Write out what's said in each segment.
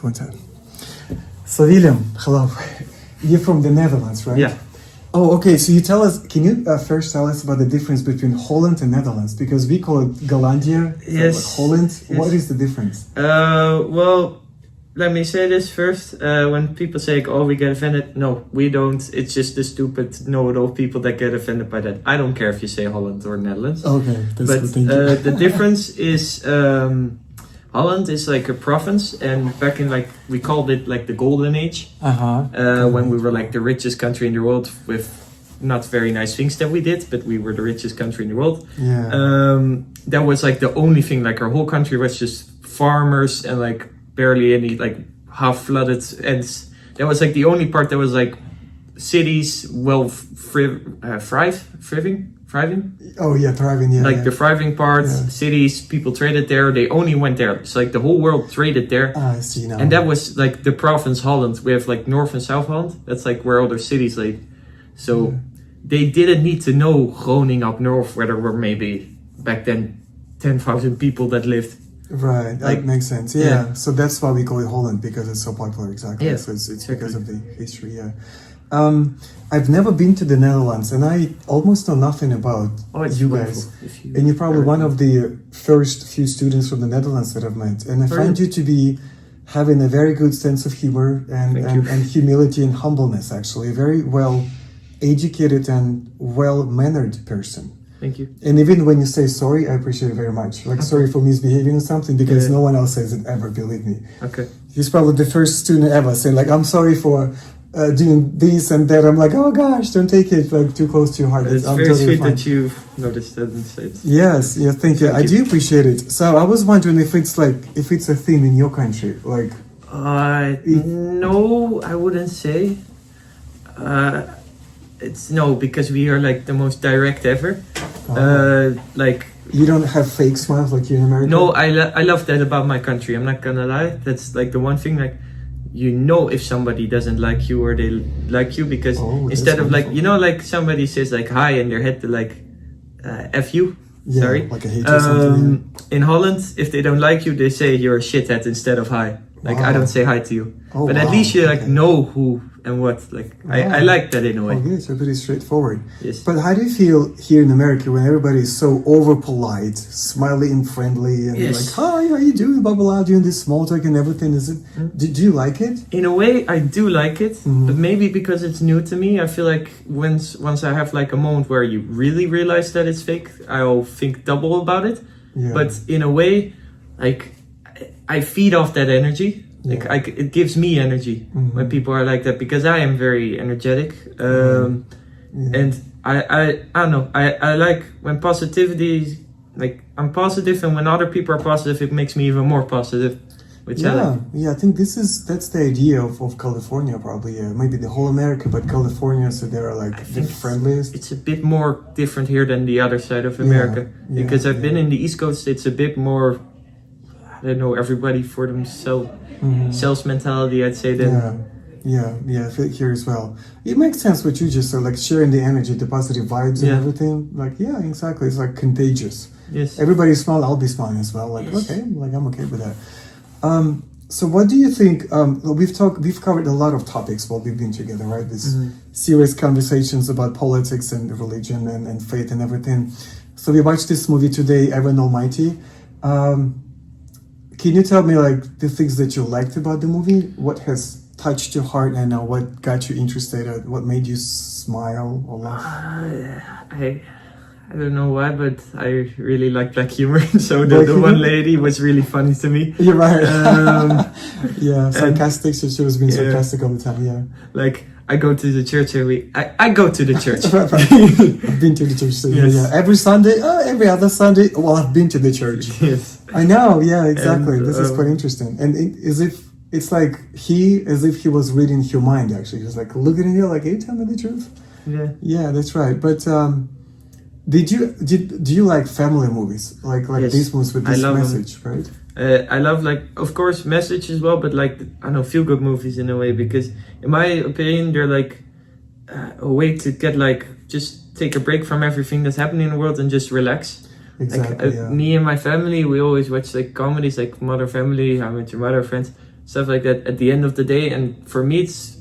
One time. So William, hello. You're from the Netherlands, right? Yeah. Oh, okay. So can you first tell us about the difference between Holland and Netherlands? Because we call it Gollandia, Yes. like Holland. Yes. What is the difference? Well, let me say this first. When people say, oh, we get offended. No, we don't. It's just the stupid know-it-all people that get offended by that. I don't care if you say Holland or Netherlands. Okay, that's But good. Thank you. the difference is Holland is like a province, and back in we called it like the golden age, when we were like the richest country in the world with not very nice things that we did, but we were the richest country in the world. Yeah. That was like the only thing, like our whole country was just farmers and like barely any like half flooded, and that was like the only part that was like cities thriving. Oh yeah, thriving. Yeah. Like the thriving part, cities, people traded there. They only went there. It's like the whole world traded there. I see now. And that was like the province Holland. We have like North and South Holland. That's like where all the cities lay. So they didn't need to know Groningen up north, where there were maybe back then 10,000 people that lived. Right, that Like, makes sense. Yeah. So that's why we call it Holland, because it's so popular. Exactly. Yeah, So it's exactly. because of the history. Yeah. I've never been to the Netherlands, and I almost know nothing about It's you wonderful. guys. And you're probably one of the first few students from the Netherlands that I've met. And I find you to be having a very good sense of humor and humility and humbleness, actually. A very well educated and well-mannered person. Thank you. And even when you say sorry, I appreciate it very much. Like, sorry for misbehaving or something, because no one else says it ever, believe me. Okay. He's probably the first student ever saying, like, I'm sorry for doing this and that. I'm like, oh gosh, don't take it like too close to your heart. It's I'm very totally sweet fine. that you've noticed that and said. Yes, thank you. I do appreciate it. So I was wondering if it's a theme in your country, like. No, I wouldn't say. It's no, because we are like the most direct ever. Like You don't have fake smiles like you in America? no, I love that about my country. I'm not gonna lie. That's like the one thing. Like, you know, if somebody doesn't like you or they like you, because instead of like, you know, like somebody says like hi in their head, to like f you. Yeah, Sorry. like a hate or something. In Holland, if they don't like you, they say you're a shithead instead of hi. Like, I don't say hi to you. Oh, But at least you like know who and what. Like, I like that in a way. Okay, so pretty straightforward. Yes. But how do you feel here in America when everybody is so over polite, smiley and friendly, and like, hi, how you doing, blah, blah, blah, doing this small talk and everything? Is it? Did you like it? In a way, I do like it, but maybe because it's new to me, I feel like once I have like a moment where you really realize that it's fake, I'll think double about it. Yeah. But in a way, like, I feed off that energy. Like, it gives me energy when people are like that, because I am very energetic. And I don't know. I like when positivity, like, I'm positive, and when other people are positive, it makes me even more positive. Which I like. I think that's the idea of California, probably. Yeah, maybe the whole America, but California, so they're like the friendliest. It's a bit more different here than the other side of America, because I've been in the East Coast. It's a bit more, I don't know, everybody for themselves, sales mentality, I'd say. I feel it here as well. It makes sense what you just said, like sharing the energy, the positive vibes and everything. Like, yeah, exactly. It's like contagious. Yes. Everybody smile, I'll be smiling as well. Like, okay, like I'm okay with that. So what do you think? We've covered a lot of topics while we've been together, right? This serious conversations about politics and religion and faith and everything. So we watched this movie today, Evan Almighty. Can you tell me like the things that you liked about the movie? What has touched your heart, and what got you interested? What made you smile or laugh? I don't know why, but I really like black humor. So the one lady was really funny to me. You're right. Sarcastic. So she was being sarcastic all the time. Yeah. Like, I go to the church every week. I go to the church. I've been to the church. So every Sunday, every other Sunday. Well, I've been to the church. Yes. I know. Yeah, exactly. And, this is quite interesting. And as if he was reading your mind. Actually, he was like looking at you, like, "Hey, tell me the truth." Yeah. Yeah, that's right. But do you like family movies like these movies with this message, right? I love, like, of course, message as well, but like, I don't know, feel good movies in a way, because in my opinion they're like a way to get like, just take a break from everything that's happening in the world and just relax. Exactly. Like, me and my family, we always watch like comedies like Modern Family, How I Met Your Mother, Friends. stuff like that at the end of the day. And for me, it's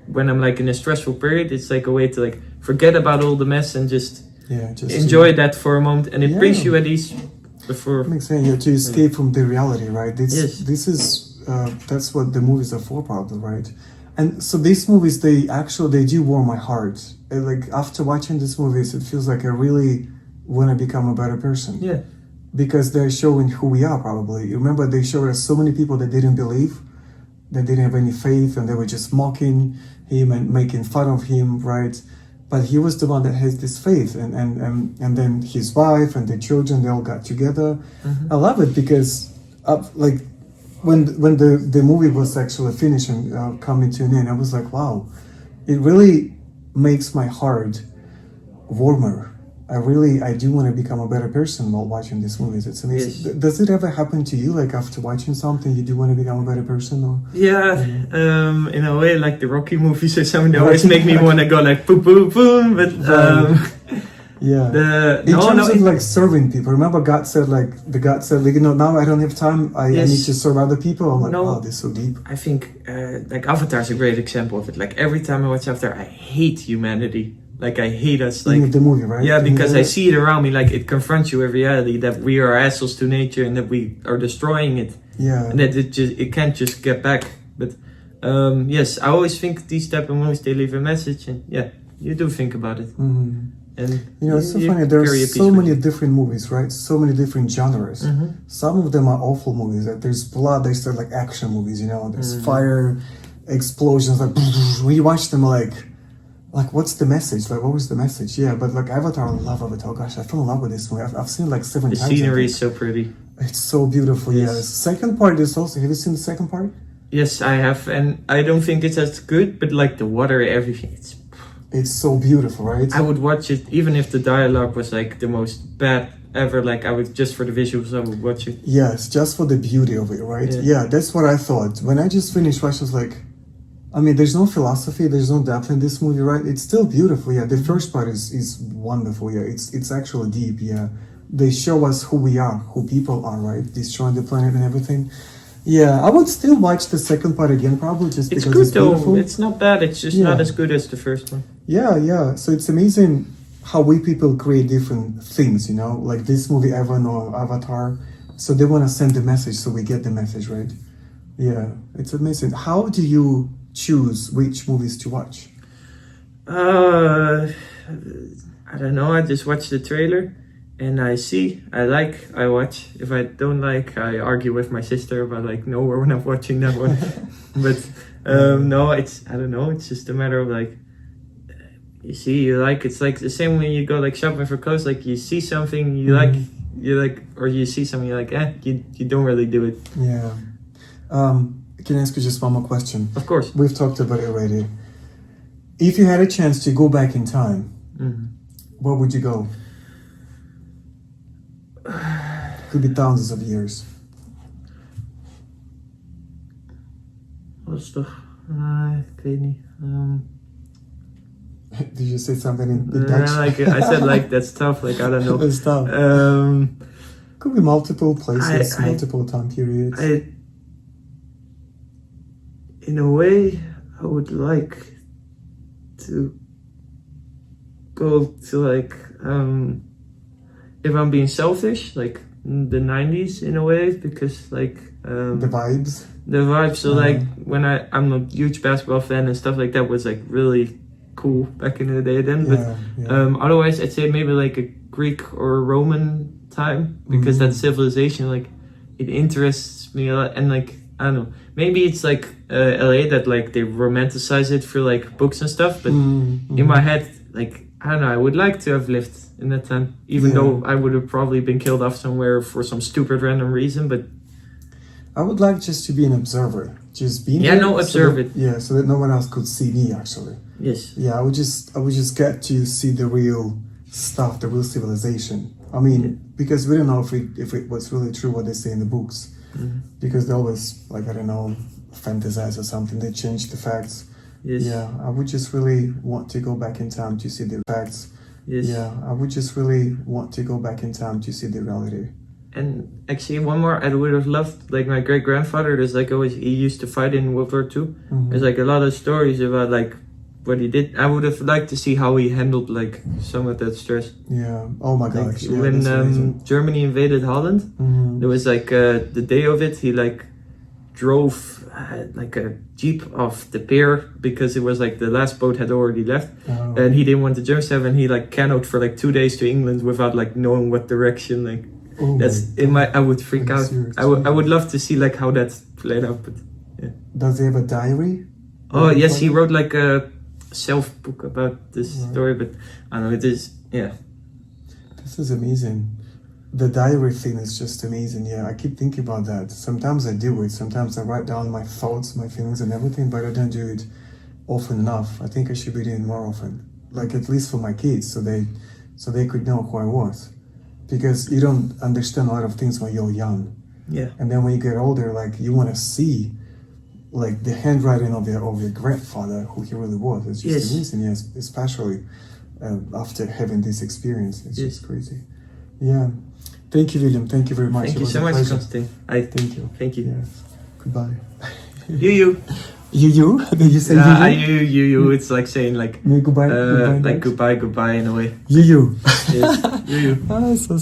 when I'm like in a stressful period, it's like a way to like forget about all the mess and just enjoy that for a moment, and it brings you at ease. Before makes sense. Yeah, to escape from the reality, right? This is that's what the movies are for, probably, right? And so these movies, they do warm my heart. And like after watching these movies, it feels like I really want to become a better person. Yeah. Because they're showing who we are, probably. You remember they showed us so many people that didn't believe, that didn't have any faith, and they were just mocking him and making fun of him, right? But he was the one that has this faith, and then his wife and the children, they all got together. I love it because, like, when the movie was actually finished and coming to an end, I was like, wow, it really makes my heart warmer. I do want to become a better person while watching these movies. It's amazing. Yes. Does it ever happen to you, like after watching something, you do want to become a better person? Or yeah, in a way, like the Rocky movies or something, they always make me want to go like boom, boom, boom. But yeah, in terms of like serving people, remember God said like now I don't have time. I need to serve other people. I'm like, wow, this is so deep. I think like Avatar is a great example of it. Like every time I watch Avatar, I hate humanity. Like I hate us, like the movie, right? Yeah, because I see it around me. Like it confronts you with reality that we are assholes to nature and that we are destroying it. Yeah, and that it can't just get back. But yes, I always think these type of movies, they leave a message, and yeah, you do think about it. And it's so funny. There are so many different movies, right? So many different genres. Some of them are awful movies. Like there's blood. There's like action movies. There's fire, explosions. Like when you watch them, like what's the message? Like what was the message? Yeah, but like Avatar, I love Avatar. Gosh, I fell in love with this movie. I've seen it like 7 times. The scenery is so pretty. It's so beautiful. Yes. Yeah. The second part is also. Have you seen the second part? Yes, I have, and I don't think it's as good. But like the water, everything, it's so beautiful, right? I would watch it even if the dialogue was like the most bad ever. Like I would just for the visuals, I would watch it. Yes, just for the beauty of it, right? Yeah, that's what I thought when I just finished watching. I was like. I mean, there's no philosophy, there's no depth in this movie, right? It's still beautiful, yeah. The first part is wonderful, yeah. It's actually deep, yeah. They show us who we are, who people are, right? Destroying the planet and everything. Yeah, I would still watch the second part again, probably just because it's beautiful. It's not bad. It's just not as good as the first one. Yeah. So it's amazing how we people create different things, like this movie, Evan or Avatar. So they want to send the message, so we get the message, right? Yeah, it's amazing. How do you choose which movies to watch? I don't know. I just watch the trailer and I watch. If I don't like, I argue with my sister about like, no, we're not watching that one. But no, I don't know. It's just a matter of like, it's like the same when you go like shopping for clothes. Like you see something you like, or you see something you're like, you don't really do it. Yeah. Can I ask you just one more question? Of course. We've talked about it already. If you had a chance to go back in time, where would you go? Could be thousands of years. Wat is toch? Ik weet niet. Did you say something in Dutch? I said like that's tough. Like I don't know. That's tough. Could be multiple places, multiple time periods. In a way, I would like to go to like, if I'm being selfish, like the 90s in a way, because like... the vibes? The vibes, so like when I'm a huge basketball fan and stuff like that was like really cool back in the day then. Otherwise I'd say maybe like a Greek or Roman time, because that civilization, like it interests me a lot, and like, I don't know, maybe it's like LA that like they romanticize it through like books and stuff, but in my head, like, I don't know, I would like to have lived in that time, even though I would have probably been killed off somewhere for some stupid random reason, but... I would like just to be an observer, just being observe it. Yeah, so that no one else could see me actually. Yes. Yeah, I would just get to see the real stuff, the real civilization. I mean, because we don't know if it was really true what they say in the books, because they always, like, I don't know, fantasize or something. They change the facts. Yes. Yeah, I would just really want to go back in time to see the facts. Yes. Yeah, I would just really want to go back in time to see the reality. And actually, one more I would have loved, like my great grandfather. There's like always he used to fight in World War II. There's like a lot of stories about like what he did. I would have liked to see how he handled like some of that stress. Yeah. Oh my gosh. Like, yeah, when Germany invaded Holland, there was like the day of it. He like drove like a jeep off the pier because it was like the last boat had already left, and he didn't want the Germans to have. And he like canoed for like 2 days to England without like knowing what direction. Like that's in my. I would freak out. I would love to see like how that's played out. But yeah. Does he have a diary? Oh yes, he wrote like a self book about this story. But I don't know. It is This is amazing. The diary thing is just amazing. Yeah, I keep thinking about that. Sometimes I do it. Sometimes I write down my thoughts, my feelings, and everything, but I don't do it often enough. I think I should be doing it more often, like at least for my kids, so they could know who I was. Because you don't understand a lot of things when you're young. Yeah. And then when you get older, like you want to see, like the handwriting of your grandfather, who he really was. It's just amazing. Yes, especially after having this experience, it's just crazy. Yeah. Thank you, William. Thank you very much. Thank you so much, Konstantin. Thank you. Thank you. Yes. Goodbye. You. You? Did you say you? It's like saying like goodbye. like goodbye in a way. You. Yes. You. Ah, so